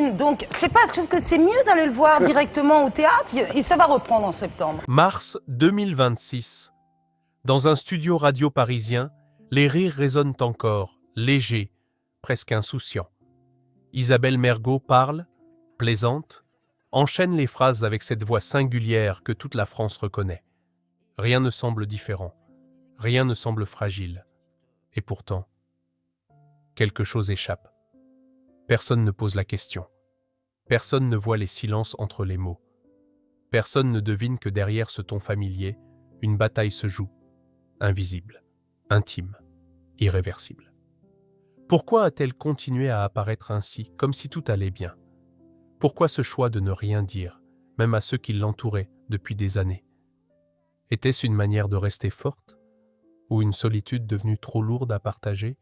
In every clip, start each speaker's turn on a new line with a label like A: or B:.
A: une. Donc, je sais pas, je trouve que c'est mieux d'aller le voir directement au théâtre et ça va reprendre en septembre.
B: Mars 2026. Dans un studio radio parisien, les rires résonnent encore, légers, presque insouciants. Isabelle Mergo parle, plaisante, enchaîne les phrases avec cette voix singulière que toute la France reconnaît. Rien ne semble différent, rien ne semble fragile. Et pourtant, quelque chose échappe. Personne ne pose la question. Personne ne voit les silences entre les mots. Personne ne devine que derrière ce ton familier, une bataille se joue, invisible, intime, irréversible. Pourquoi a-t-elle continué à apparaître ainsi, comme si tout allait bien? Pourquoi ce choix de ne rien dire, même à ceux qui l'entouraient depuis des années? Était-ce une manière de rester forte? Ou une solitude devenue trop lourde à partager?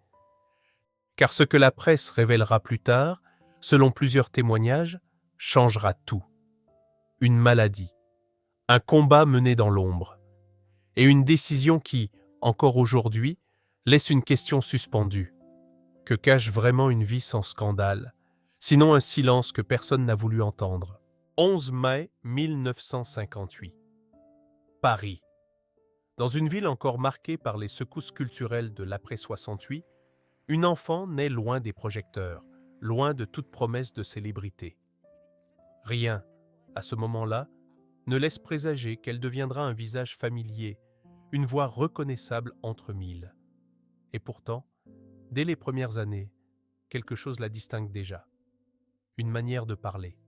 B: Car ce que la presse révélera plus tard, selon plusieurs témoignages, changera tout. Une maladie, un combat mené dans l'ombre, et une décision qui, encore aujourd'hui, laisse une question suspendue. Que cache vraiment une vie sans scandale, sinon un silence que personne n'a voulu entendre? 11 mai 1958. Paris. Dans une ville encore marquée par les secousses culturelles de l'après-68, une enfant naît loin des projecteurs, loin de toute promesse de célébrité. Rien, à ce moment-là, ne laisse présager qu'elle deviendra un visage familier, une voix reconnaissable entre mille. Et pourtant, dès les premières années, quelque chose la distingue déjà. Une manière de parler,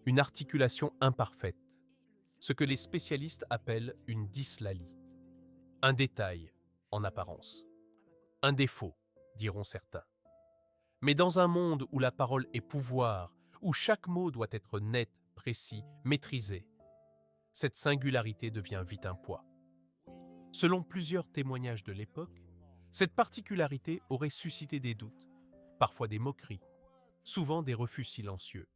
B: une articulation imparfaite, ce que les spécialistes appellent une dyslalie. Un détail, en apparence. Un défaut, diront certains. Mais dans un monde où la parole est pouvoir, où chaque mot doit être net, précis, maîtrisé, cette singularité devient vite un poids. Selon plusieurs témoignages de l'époque, cette particularité aurait suscité des doutes, parfois des moqueries, souvent des refus silencieux.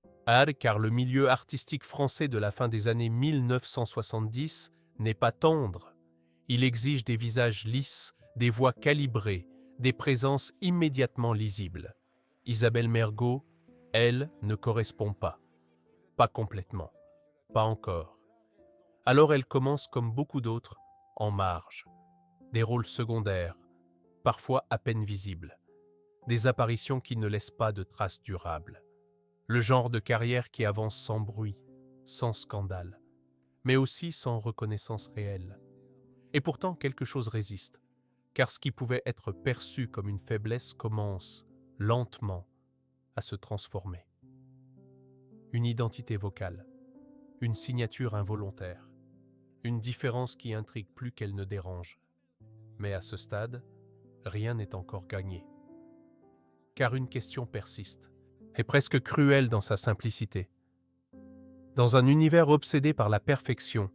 B: Car le milieu artistique français de la fin des années 1970 n'est pas tendre. Il exige des visages lisses, des voix calibrées, des présences immédiatement lisibles. Isabelle Mergo, elle, ne correspond pas. Pas complètement. Pas encore. Alors elle commence comme beaucoup d'autres, en marge. Des rôles secondaires, parfois à peine visibles. Des apparitions qui ne laissent pas de traces durables. Le genre de carrière qui avance sans bruit, sans scandale, mais aussi sans reconnaissance réelle. Et pourtant, quelque chose résiste, car ce qui pouvait être perçu comme une faiblesse commence, lentement, à se transformer. Une identité vocale, une signature involontaire, une différence qui intrigue plus qu'elle ne dérange. Mais à ce stade, rien n'est encore gagné. Car une question persiste, et presque cruelle dans sa simplicité. Dans un univers obsédé par la perfection,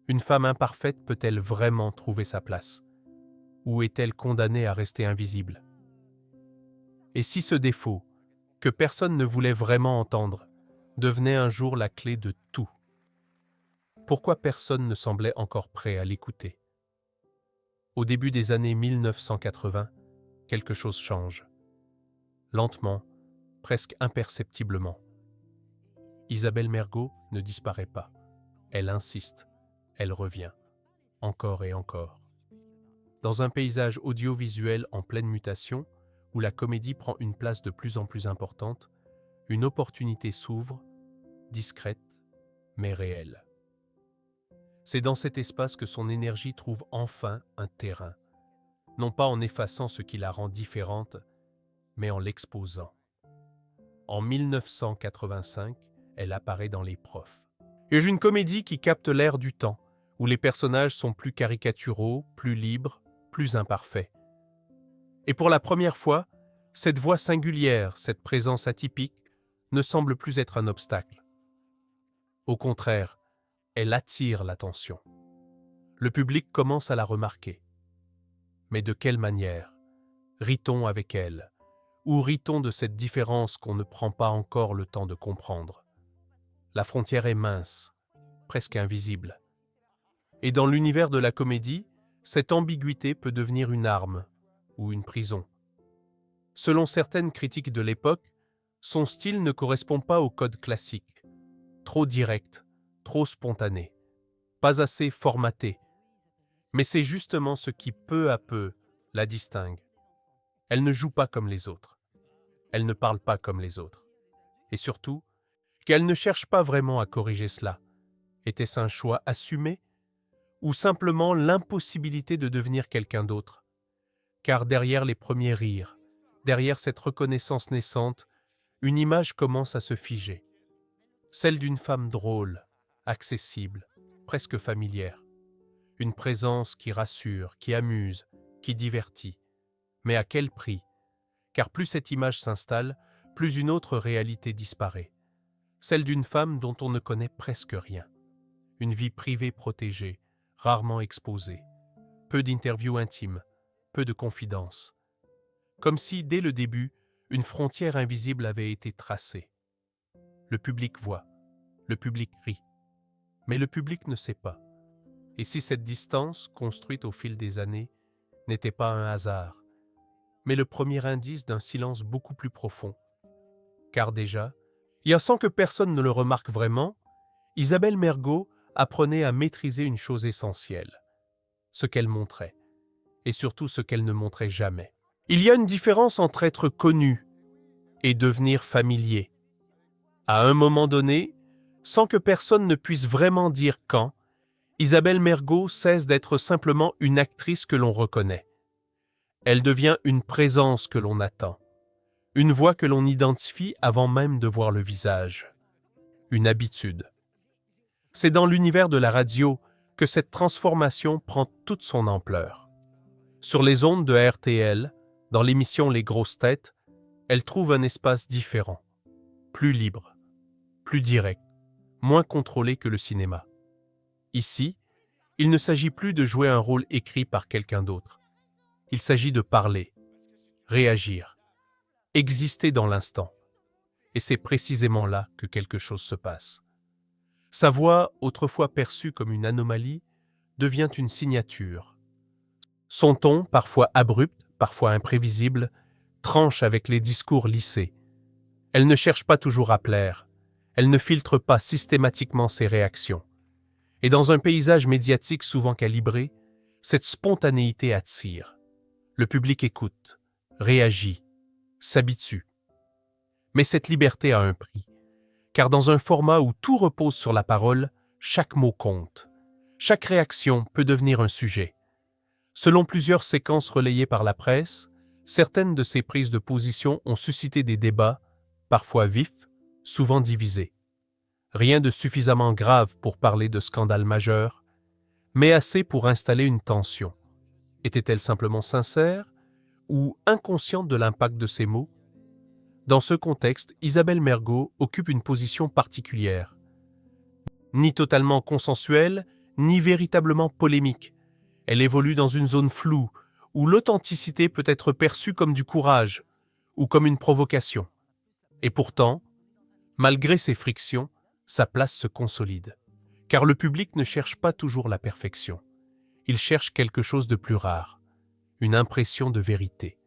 B: une femme imparfaite peut-elle vraiment trouver sa place? Ou est-elle condamnée à rester invisible? Et si ce défaut, que personne ne voulait vraiment entendre, devenait un jour la clé de tout? Pourquoi personne ne semblait encore prêt à l'écouter? Au début des années 1980, quelque chose change. Lentement, presque imperceptiblement. Isabelle Mergo ne disparaît pas. Elle insiste. Elle revient. Encore et encore. Dans un paysage audiovisuel en pleine mutation, où la comédie prend une place de plus en plus importante, une opportunité s'ouvre, discrète, mais réelle. C'est dans cet espace que son énergie trouve enfin un terrain, non pas en effaçant ce qui la rend différente, mais en l'exposant. En 1985, elle apparaît dans Les Profs. Et une comédie qui capte l'air du temps, où les personnages sont plus caricaturaux, plus libres, plus imparfaits. Et pour la première fois, cette voix singulière, cette présence atypique, ne semble plus être un obstacle. Au contraire, elle attire l'attention. Le public commence à la remarquer. Mais de quelle manière? Rit-on avec elle? Ou rit-on de cette différence qu'on ne prend pas encore le temps de comprendre? La frontière est mince, presque invisible. Et dans l'univers de la comédie, cette ambiguïté peut devenir une arme ou une prison. Selon certaines critiques de l'époque, Son style ne correspond pas au code classique. Trop direct, trop spontané, pas assez formaté. Mais c'est justement ce qui, peu à peu, la distingue. Elle ne joue pas comme les autres. Elle ne parle pas comme les autres. Et surtout, qu'elle ne cherche pas vraiment à corriger cela. Était-ce un choix assumé ou simplement l'impossibilité de devenir quelqu'un d'autre? Car derrière les premiers rires, derrière cette reconnaissance naissante, une image commence à se figer. Celle d'une femme drôle, accessible, presque familière. Une présence qui rassure, qui amuse, qui divertit. Mais à quel prix? Car plus cette image s'installe, plus une autre réalité disparaît. Celle d'une femme dont on ne connaît presque rien. Une vie privée protégée, rarement exposée. Peu d'interviews intimes, peu de confidences. Comme si, dès le début, une frontière invisible avait été tracée. Le public voit, le public rit. Mais le public ne sait pas. Et si cette distance, construite au fil des années, n'était pas un hasard, mais le premier indice d'un silence beaucoup plus profond? Car déjà, et sans que personne ne le remarque vraiment, Isabelle Mergo apprenait à maîtriser une chose essentielle, ce qu'elle montrait, et surtout ce qu'elle ne montrait jamais. Il y a une différence entre être connu et devenir familier. À un moment donné, sans que personne ne puisse vraiment dire quand, Isabelle Mergo cesse d'être simplement une actrice que l'on reconnaît. Elle devient une présence que l'on attend, une voix que l'on identifie avant même de voir le visage, une habitude. C'est dans l'univers de la radio que cette transformation prend toute son ampleur. Sur les ondes de RTL, dans l'émission Les Grosses Têtes, elle trouve un espace différent, plus libre, plus direct, moins contrôlé que le cinéma. Ici, il ne s'agit plus de jouer un rôle écrit par quelqu'un d'autre. Il s'agit de parler, réagir, exister dans l'instant. Et c'est précisément là que quelque chose se passe. Sa voix, autrefois perçue comme une anomalie, devient une signature. Son ton, parfois abrupt, parfois imprévisible, tranche avec les discours lissés. Elle ne cherche pas toujours à plaire. Elle ne filtre pas systématiquement ses réactions. Et dans un paysage médiatique souvent calibré, cette spontanéité attire. Le public écoute, réagit, s'habitue. Mais cette liberté a un prix, car dans un format où tout repose sur la parole, chaque mot compte. Chaque réaction peut devenir un sujet. Selon plusieurs séquences relayées par la presse, certaines de ces prises de position ont suscité des débats, parfois vifs, souvent divisés. Rien de suffisamment grave pour parler de scandale majeur, mais assez pour installer une tension. Était-elle simplement sincère ou inconsciente de l'impact de ses mots? Dans ce contexte, Isabelle Mergo occupe une position particulière. Ni totalement consensuelle, ni véritablement polémique. Elle évolue dans une zone floue, où l'authenticité peut être perçue comme du courage ou comme une provocation. Et pourtant, malgré ces frictions, sa place se consolide. Car le public ne cherche pas toujours la perfection. Il cherche quelque chose de plus rare, une impression de vérité.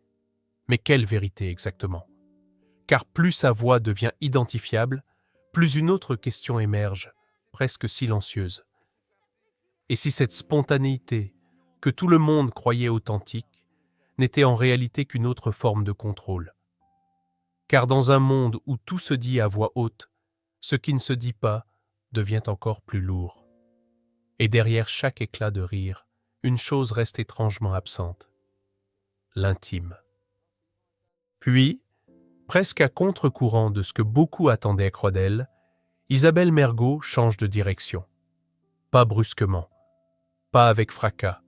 B: Mais quelle vérité exactement? Car plus sa voix devient identifiable, plus une autre question émerge, presque silencieuse. Et si cette spontanéité, que tout le monde croyait authentique, n'était en réalité qu'une autre forme de contrôle? Car dans un monde où tout se dit à voix haute, ce qui ne se dit pas devient encore plus lourd. Et derrière chaque éclat de rire, une chose reste étrangement absente, l'intime. Puis, presque à contre-courant de ce que beaucoup attendaient croire d'elle, Isabelle Mergo change de direction. Pas brusquement, pas avec fracas,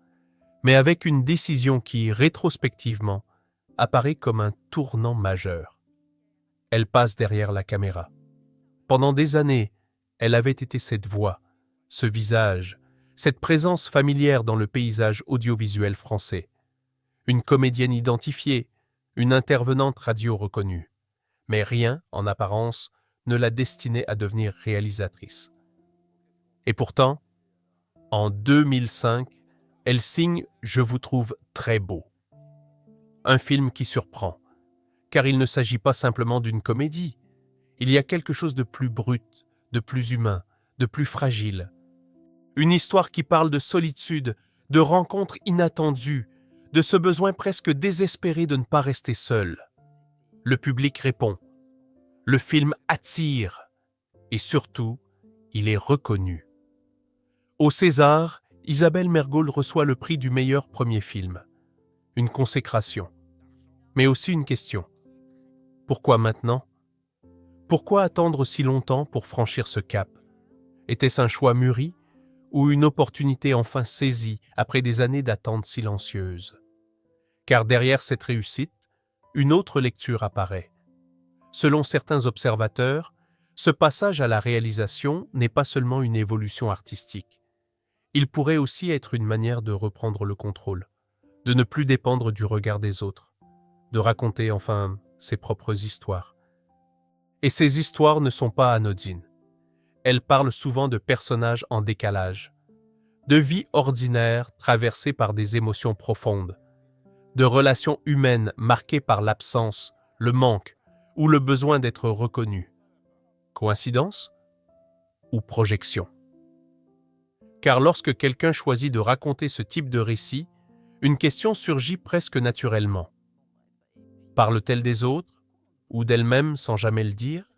B: mais avec une décision qui, rétrospectivement, apparaît comme un tournant majeur. Elle passe derrière la caméra. Pendant des années, elle avait été cette voix, ce visage, cette présence familière dans le paysage audiovisuel français. Une comédienne identifiée, une intervenante radio reconnue. Mais rien, en apparence, ne la destinait à devenir réalisatrice. Et pourtant, en 2005, elle signe « Je vous trouve très beau ». Un film qui surprend, car il ne s'agit pas simplement d'une comédie. Il y a quelque chose de plus brut, de plus humain, de plus fragile. Une histoire qui parle de solitude, de rencontres inattendues, de ce besoin presque désespéré de ne pas rester seul. Le public répond. Le film attire. Et surtout, il est reconnu. Au César, Isabelle Mergo reçoit le prix du meilleur premier film. Une consécration. Mais aussi une question. Pourquoi maintenant? Pourquoi attendre si longtemps pour franchir ce cap? Était-ce un choix mûri ou une opportunité enfin saisie après des années d'attente silencieuse? Car derrière cette réussite, une autre lecture apparaît. Selon certains observateurs, ce passage à la réalisation n'est pas seulement une évolution artistique. Il pourrait aussi être une manière de reprendre le contrôle, de ne plus dépendre du regard des autres, de raconter enfin ses propres histoires. Et ces histoires ne sont pas anodines. Elles parlent souvent de personnages en décalage, de vies ordinaires traversées par des émotions profondes, de relations humaines marquées par l'absence, le manque ou le besoin d'être reconnu. Coïncidence ou projection? Car lorsque quelqu'un choisit de raconter ce type de récit, une question surgit presque naturellement. Parle-t-elle des autres ou d'elle-même sans jamais le dire?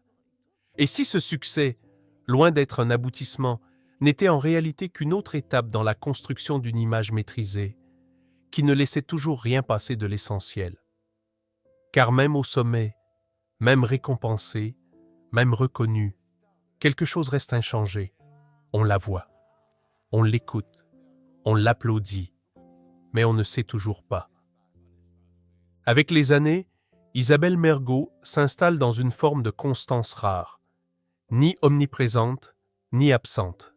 B: Et si ce succès, loin d'être un aboutissement, n'était en réalité qu'une autre étape dans la construction d'une image maîtrisée, qui ne laissait toujours rien passer de l'essentiel? Car même au sommet, même récompensé, même reconnu, quelque chose reste inchangé. On la voit, on l'écoute, on l'applaudit, mais on ne sait toujours pas. Avec les années, Isabelle Mergo s'installe dans une forme de constance rare, ni omniprésente, ni absente.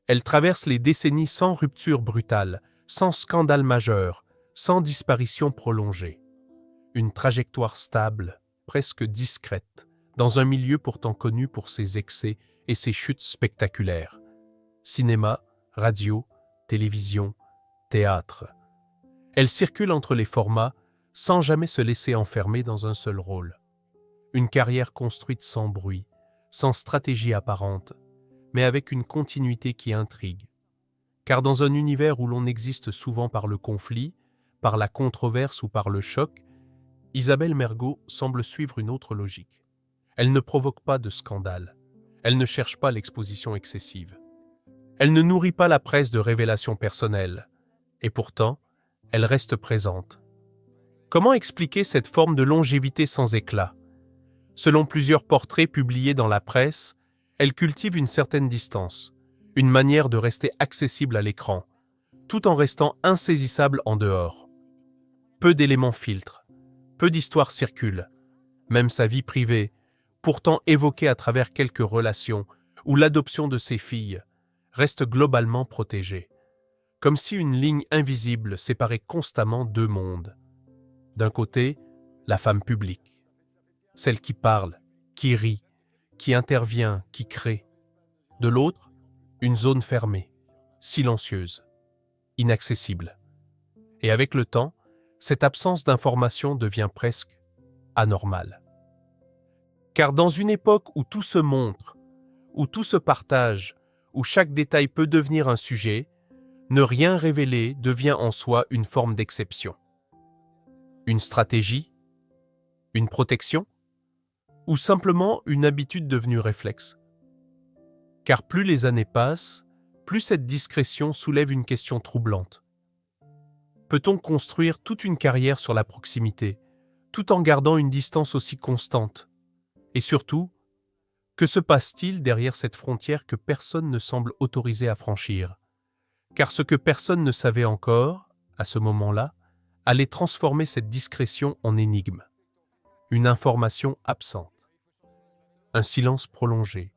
B: Elle traverse les décennies sans rupture brutale, sans scandale majeur, sans disparition prolongée. Une trajectoire stable, presque discrète, dans un milieu pourtant connu pour ses excès et ses chutes spectaculaires. Cinéma, radio, télévision, théâtre. Elle circule entre les formats sans jamais se laisser enfermer dans un seul rôle. Une carrière construite sans bruit, sans stratégie apparente, mais avec une continuité qui intrigue. Car dans un univers où l'on existe souvent par le conflit, par la controverse ou par le choc, Isabelle Mergo semble suivre une autre logique. Elle ne provoque pas de scandale. Elle ne cherche pas l'exposition excessive. Elle ne nourrit pas la presse de révélations personnelles. Et pourtant, elle reste présente. Comment expliquer cette forme de longévité sans éclat? Selon plusieurs portraits publiés dans la presse, elle cultive une certaine distance, une manière de rester accessible à l'écran, tout en restant insaisissable en dehors. Peu d'éléments filtrent, peu d'histoires circulent, même sa vie privée, pourtant évoquée à travers quelques relations ou l'adoption de ses filles, reste globalement protégée, comme si une ligne invisible séparait constamment deux mondes. D'un côté, la femme publique, celle qui parle, qui rit, qui intervient, qui crée. De l'autre, une zone fermée, silencieuse, inaccessible. Et avec le temps, cette absence d'information devient presque anormale. Car dans une époque où tout se montre, où tout se partage, où chaque détail peut devenir un sujet, ne rien révéler devient en soi une forme d'exception. Une stratégie? Une protection? Ou simplement une habitude devenue réflexe? Car plus les années passent, plus cette discrétion soulève une question troublante. Peut-on construire toute une carrière sur la proximité, tout en gardant une distance aussi constante? Et surtout, que se passe-t-il derrière cette frontière que personne ne semble autorisé à franchir? Car ce que personne ne savait encore, à ce moment-là, allait transformer cette discrétion en énigme. Une information absente, un silence prolongé,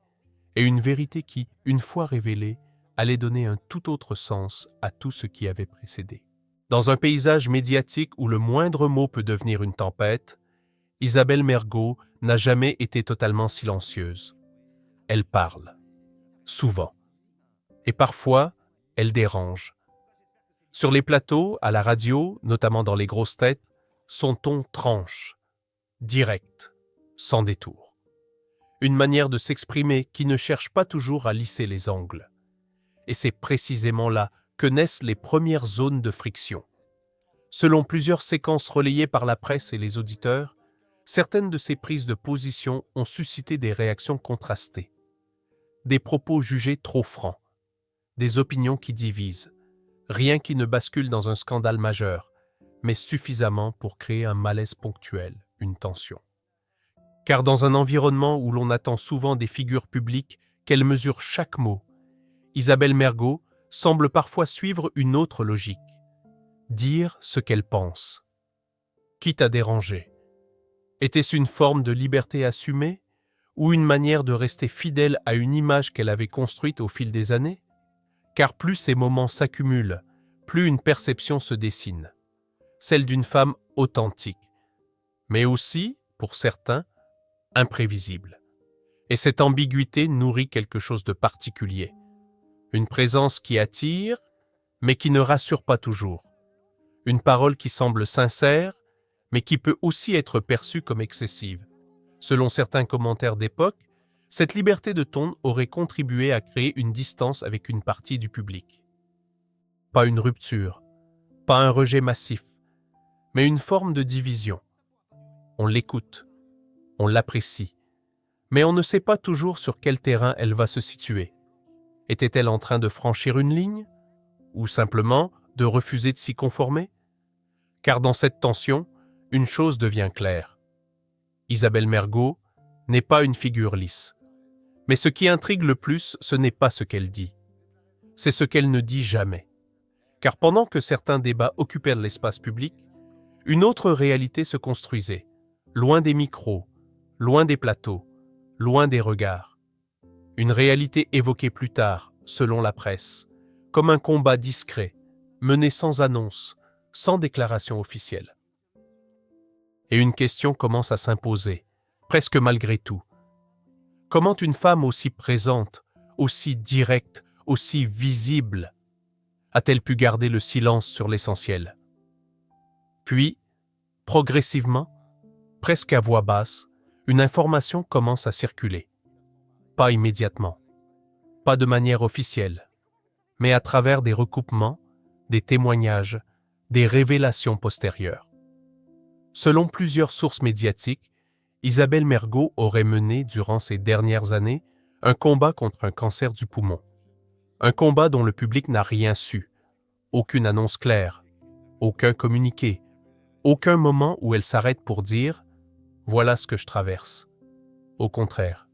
B: et une vérité qui, une fois révélée, allait donner un tout autre sens à tout ce qui avait précédé. Dans un paysage médiatique où le moindre mot peut devenir une tempête, Isabelle Mergo n'a jamais été totalement silencieuse. Elle parle, souvent, et parfois, elle dérange. Sur les plateaux, à la radio, notamment dans les grosses têtes, son ton tranche. directe, sans détour. Une manière de s'exprimer qui ne cherche pas toujours à lisser les angles. Et c'est précisément là que naissent les premières zones de friction. Selon plusieurs séquences relayées par la presse et les auditeurs, certaines de ces prises de position ont suscité des réactions contrastées. Des propos jugés trop francs, des opinions qui divisent, rien qui ne bascule dans un scandale majeur, mais suffisamment pour créer un malaise ponctuel, une tension. Car dans un environnement où l'on attend souvent des figures publiques qu'elles mesurent chaque mot, Isabelle Mergo semble parfois suivre une autre logique. Dire ce qu'elle pense, quitte à déranger. Était-ce une forme de liberté assumée ou une manière de rester fidèle à une image qu'elle avait construite au fil des années? Car plus ces moments s'accumulent, plus une perception se dessine, celle d'une femme authentique, mais aussi, pour certains, imprévisible. Et cette ambiguïté nourrit quelque chose de particulier. Une présence qui attire, mais qui ne rassure pas toujours. Une parole qui semble sincère, mais qui peut aussi être perçue comme excessive. Selon certains commentaires d'époque, cette liberté de ton aurait contribué à créer une distance avec une partie du public. Pas une rupture, pas un rejet massif, mais une forme de division. On l'écoute, on l'apprécie, mais on ne sait pas toujours sur quel terrain elle va se situer. Était-elle en train de franchir une ligne, ou simplement de refuser de s'y conformer? Car dans cette tension, une chose devient claire. Isabelle Mergo n'est pas une figure lisse. Mais ce qui intrigue le plus, ce n'est pas ce qu'elle dit. C'est ce qu'elle ne dit jamais. Car pendant que certains débats occupaient l'espace public, une autre réalité se construisait, loin des micros, loin des plateaux, loin des regards. Une réalité évoquée plus tard, selon la presse, comme un combat discret, mené sans annonce, sans déclaration officielle. Et une question commence à s'imposer, presque malgré tout. Comment une femme aussi présente, aussi directe, aussi visible, a-t-elle pu garder le silence sur l'essentiel? Puis, progressivement, presque à voix basse, une information commence à circuler. Pas immédiatement, pas de manière officielle, mais à travers des recoupements, des témoignages, des révélations postérieures. Selon plusieurs sources médiatiques, Isabelle Mergo aurait mené, durant ces dernières années, un combat contre un cancer du poumon. Un combat dont le public n'a rien su. Aucune annonce claire, aucun communiqué, aucun moment où elle s'arrête pour dire « Voilà ce que je traverse ». Au contraire,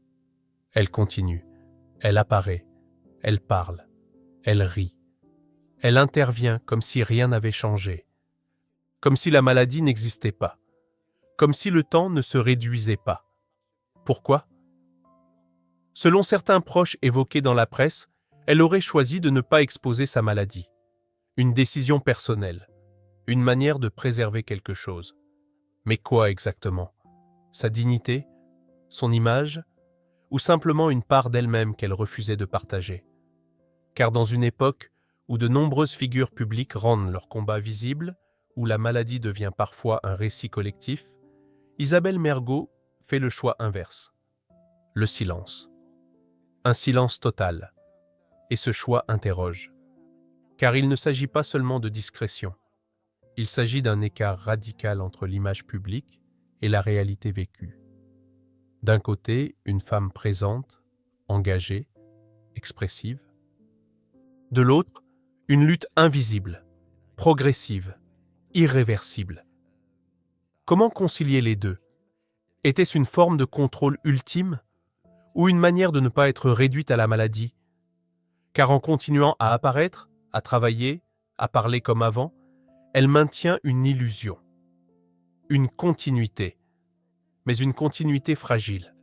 B: elle continue, elle apparaît, elle parle, elle rit. Elle intervient comme si rien n'avait changé, comme si la maladie n'existait pas, comme si le temps ne se réduisait pas. Pourquoi? Selon certains proches évoqués dans la presse, elle aurait choisi de ne pas exposer sa maladie. Une décision personnelle, une manière de préserver quelque chose. Mais quoi exactement? Sa dignité? Son image? Ou simplement une part d'elle-même qu'elle refusait de partager? Car dans une époque où de nombreuses figures publiques rendent leur combat visible, où la maladie devient parfois un récit collectif, Isabelle Mergo fait le choix inverse. Le silence. Un silence total. Et ce choix interroge. Car il ne s'agit pas seulement de discrétion. Il s'agit d'un écart radical entre l'image publique et la réalité vécue. D'un côté, une femme présente, engagée, expressive. De l'autre, une lutte invisible, progressive, irréversible. Comment concilier les deux? Était-ce une forme de contrôle ultime ou une manière de ne pas être réduite à la maladie? Car en continuant à apparaître, à travailler, à parler comme avant, elle maintient une illusion, une continuité, mais une continuité fragile.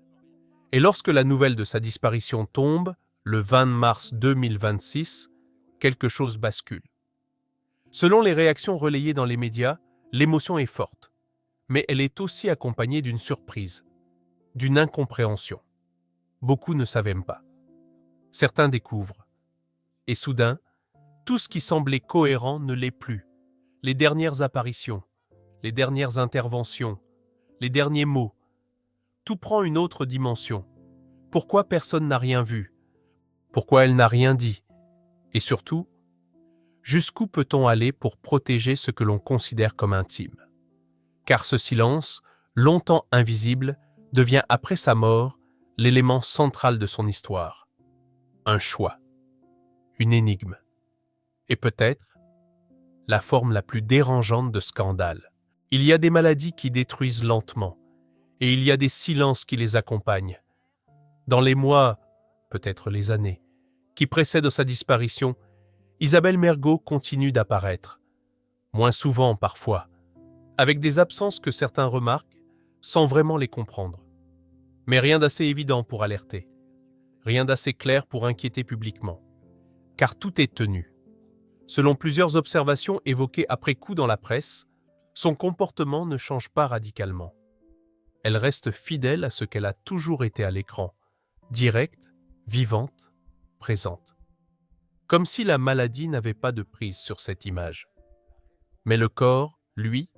B: Et lorsque la nouvelle de sa disparition tombe, le 20 mars 2026, quelque chose bascule. Selon les réactions relayées dans les médias, l'émotion est forte, mais elle est aussi accompagnée d'une surprise, d'une incompréhension. Beaucoup ne savent même pas. Certains découvrent. Et soudain, tout ce qui semblait cohérent ne l'est plus. Les dernières apparitions, les dernières interventions, les derniers mots. Tout prend une autre dimension. Pourquoi personne n'a rien vu? Pourquoi elle n'a rien dit? Et surtout, jusqu'où peut-on aller pour protéger ce que l'on considère comme intime? Car ce silence, longtemps invisible, devient après sa mort l'élément central de son histoire. Un choix, une énigme, et peut-être la forme la plus dérangeante de scandale. Il y a des maladies qui détruisent lentement, et il y a des silences qui les accompagnent. Dans les mois, peut-être les années, qui précèdent sa disparition, Isabelle Mergo continue d'apparaître, moins souvent parfois, avec des absences que certains remarquent sans vraiment les comprendre. Mais rien d'assez évident pour alerter, rien d'assez clair pour inquiéter publiquement, car tout est tenu. Selon plusieurs observations évoquées après coup dans la presse, son comportement ne change pas radicalement. Elle reste fidèle à ce qu'elle a toujours été à l'écran, directe, vivante, présente. Comme si la maladie n'avait pas de prise sur cette image. Mais le corps, lui,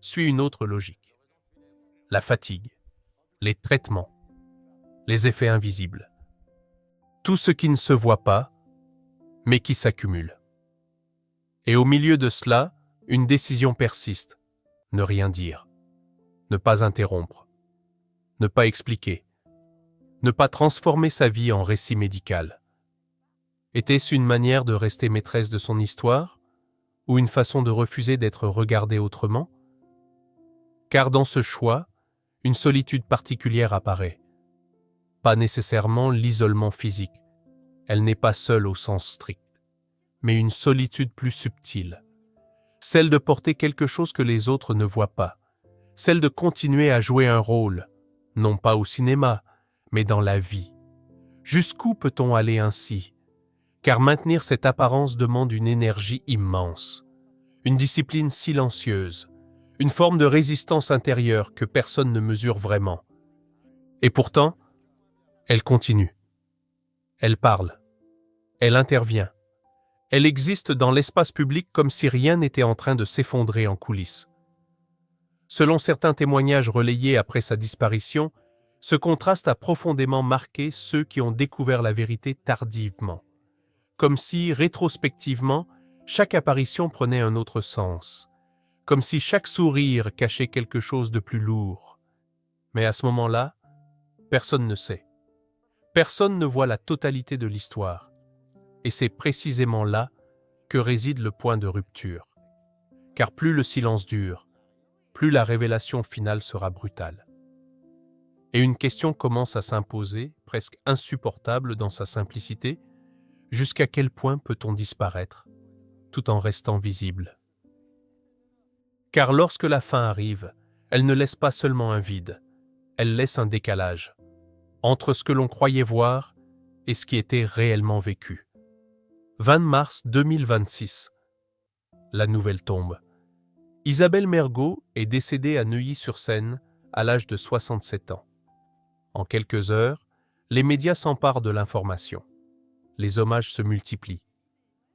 B: suit une autre logique. La fatigue, les traitements, les effets invisibles. Tout ce qui ne se voit pas, mais qui s'accumule. Et au milieu de cela, une décision persiste. Ne rien dire. Ne pas interrompre. Ne pas expliquer. Ne pas transformer sa vie en récit médical. Était-ce une manière de rester maîtresse de son histoire, ou une façon de refuser d'être regardée autrement? Car dans ce choix, une solitude particulière apparaît. Pas nécessairement l'isolement physique. Elle n'est pas seule au sens strict, mais une solitude plus subtile. Celle de porter quelque chose que les autres ne voient pas. Celle de continuer à jouer un rôle, non pas au cinéma, mais dans la vie. Jusqu'où peut-on aller ainsi? Car maintenir cette apparence demande une énergie immense, une discipline silencieuse, une forme de résistance intérieure que personne ne mesure vraiment. Et pourtant, elle continue. Elle parle. Elle intervient. Elle existe dans l'espace public comme si rien n'était en train de s'effondrer en coulisses. Selon certains témoignages relayés après sa disparition, ce contraste a profondément marqué ceux qui ont découvert la vérité tardivement. Comme si, rétrospectivement, chaque apparition prenait un autre sens. Comme si chaque sourire cachait quelque chose de plus lourd. Mais à ce moment-là, personne ne sait. Personne ne voit la totalité de l'histoire. Et c'est précisément là que réside le point de rupture. Car plus le silence dure, plus la révélation finale sera brutale. Et une question commence à s'imposer, presque insupportable dans sa simplicité. Jusqu'à quel point peut-on disparaître, tout en restant visible? Car lorsque la fin arrive, elle ne laisse pas seulement un vide, elle laisse un décalage entre ce que l'on croyait voir et ce qui était réellement vécu. 20 mars 2026. La nouvelle tombe. Isabelle Mergo est décédée à Neuilly-sur-Seine à l'âge de 67 ans. En quelques heures, les médias s'emparent de l'information. Les hommages se multiplient.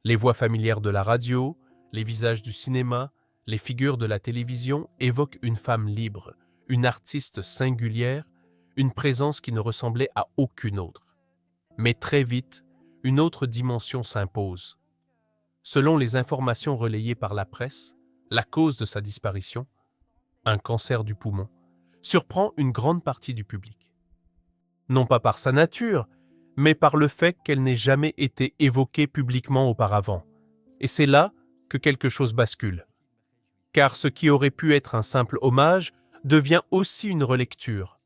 B: Les voix familières de la radio, les visages du cinéma, les figures de la télévision évoquent une femme libre, une artiste singulière, une présence qui ne ressemblait à aucune autre. Mais très vite, une autre dimension s'impose. Selon les informations relayées par la presse, la cause de sa disparition, un cancer du poumon, surprend une grande partie du public. Non pas par sa nature, mais par le fait qu'elle n'ait jamais été évoquée publiquement auparavant. Et c'est là que quelque chose bascule. Car ce qui aurait pu être un simple hommage devient aussi une relecture.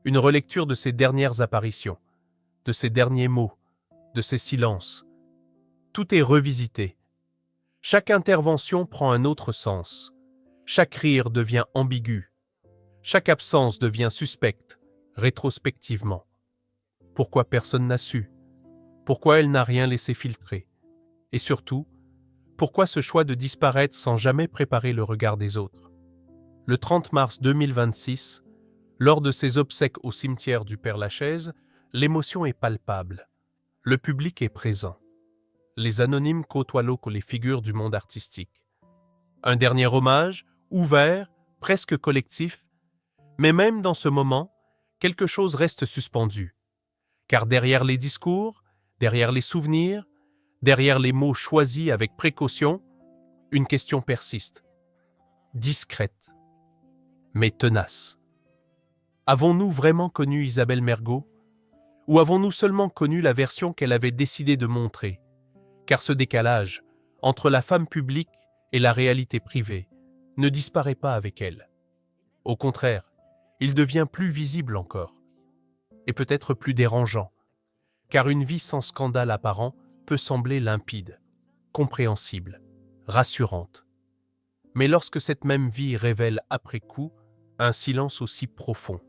B: Une relecture de ses dernières apparitions, de ses derniers mots, de ses silences. Tout est revisité. Chaque intervention prend un autre sens. Chaque rire devient ambigu. Chaque absence devient suspecte, rétrospectivement. Pourquoi personne n'a su? Pourquoi elle n'a rien laissé filtrer? Et surtout, pourquoi ce choix de disparaître sans jamais préparer le regard des autres? Le 30 mars 2026, lors de ses obsèques au cimetière du Père-Lachaise, l'émotion est palpable. Le public est présent. Les anonymes côtoient les figures du monde artistique. Un dernier hommage, ouvert, presque collectif, Mais même dans ce moment, quelque chose reste suspendu. Car derrière les discours, derrière les souvenirs, derrière les mots choisis avec précaution, une question persiste. Discrète, mais tenace. Avons-nous vraiment connu Isabelle Mergo? Ou avons-nous seulement connu la version qu'elle avait décidé de montrer? Car ce décalage entre la femme publique et la réalité privée ne disparaît pas avec elle. Au contraire, il devient plus visible encore, et peut-être plus dérangeant, car une vie sans scandale apparent peut sembler limpide, compréhensible, rassurante. Mais lorsque cette même vie révèle après coup un silence aussi profond,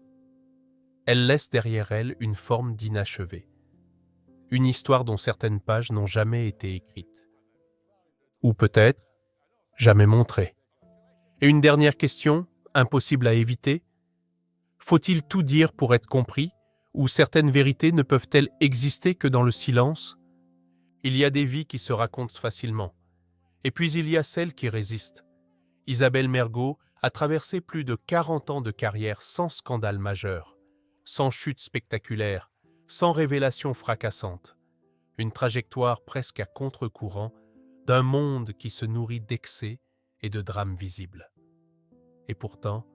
B: elle laisse derrière elle une forme d'inachevé, une histoire dont certaines pages n'ont jamais été écrites, ou peut-être jamais montrées. Et une dernière question, impossible à éviter, faut-il tout dire pour être compris, ou certaines vérités ne peuvent-elles exister que dans le silence? Il y a des vies qui se racontent facilement, et puis il y a celles qui résistent. Isabelle Mergo a traversé plus de 40 ans de carrière sans scandale majeur, sans chute spectaculaire, sans révélation fracassante. Une trajectoire presque à contre-courant d'un monde qui se nourrit d'excès et de drames visibles. Et pourtant,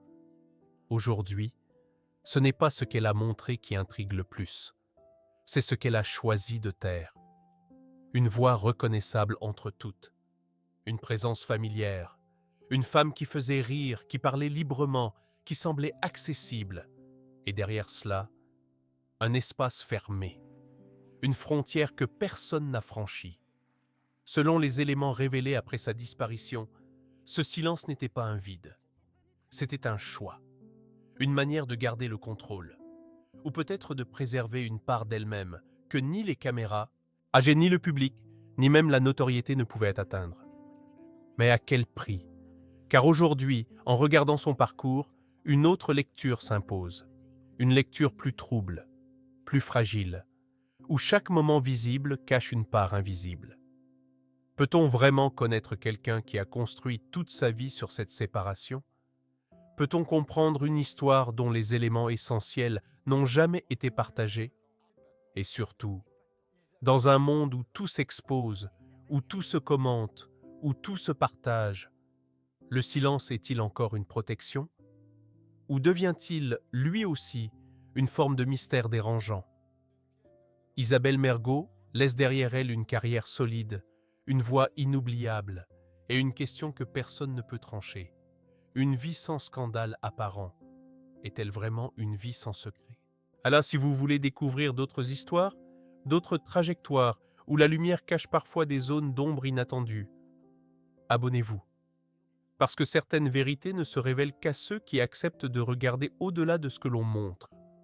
B: aujourd'hui, ce n'est pas ce qu'elle a montré qui intrigue le plus. C'est ce qu'elle a choisi de taire. Une voix reconnaissable entre toutes. Une présence familière. Une femme qui faisait rire, qui parlait librement, qui semblait accessible. Et derrière cela, un espace fermé. Une frontière que personne n'a franchie. Selon les éléments révélés après sa disparition, ce silence n'était pas un vide. C'était un choix. Une manière de garder le contrôle. Ou peut-être de préserver une part d'elle-même que ni les caméras, ni le public, ni même la notoriété ne pouvaient atteindre. Mais à quel prix? Car aujourd'hui, en regardant son parcours, une autre lecture s'impose. Une lecture plus trouble, plus fragile, où chaque moment visible cache une part invisible. Peut-on vraiment connaître quelqu'un qui a construit toute sa vie sur cette séparation? Peut-on comprendre une histoire dont les éléments essentiels n'ont jamais été partagés? Et surtout, dans un monde où tout s'expose, où tout se commente, où tout se partage, le silence est-il encore une protection? Ou devient-il, lui aussi, une forme de mystère dérangeant? Isabelle Mergo laisse derrière elle une carrière solide, une voix inoubliable et une question que personne ne peut trancher. Une vie sans scandale apparent, est-elle vraiment une vie sans secret? Alors si vous voulez découvrir d'autres histoires, d'autres trajectoires, où la lumière cache parfois des zones d'ombre inattendues, abonnez-vous. Parce que certaines vérités ne se révèlent qu'à ceux qui acceptent de regarder au-delà de ce que l'on montre.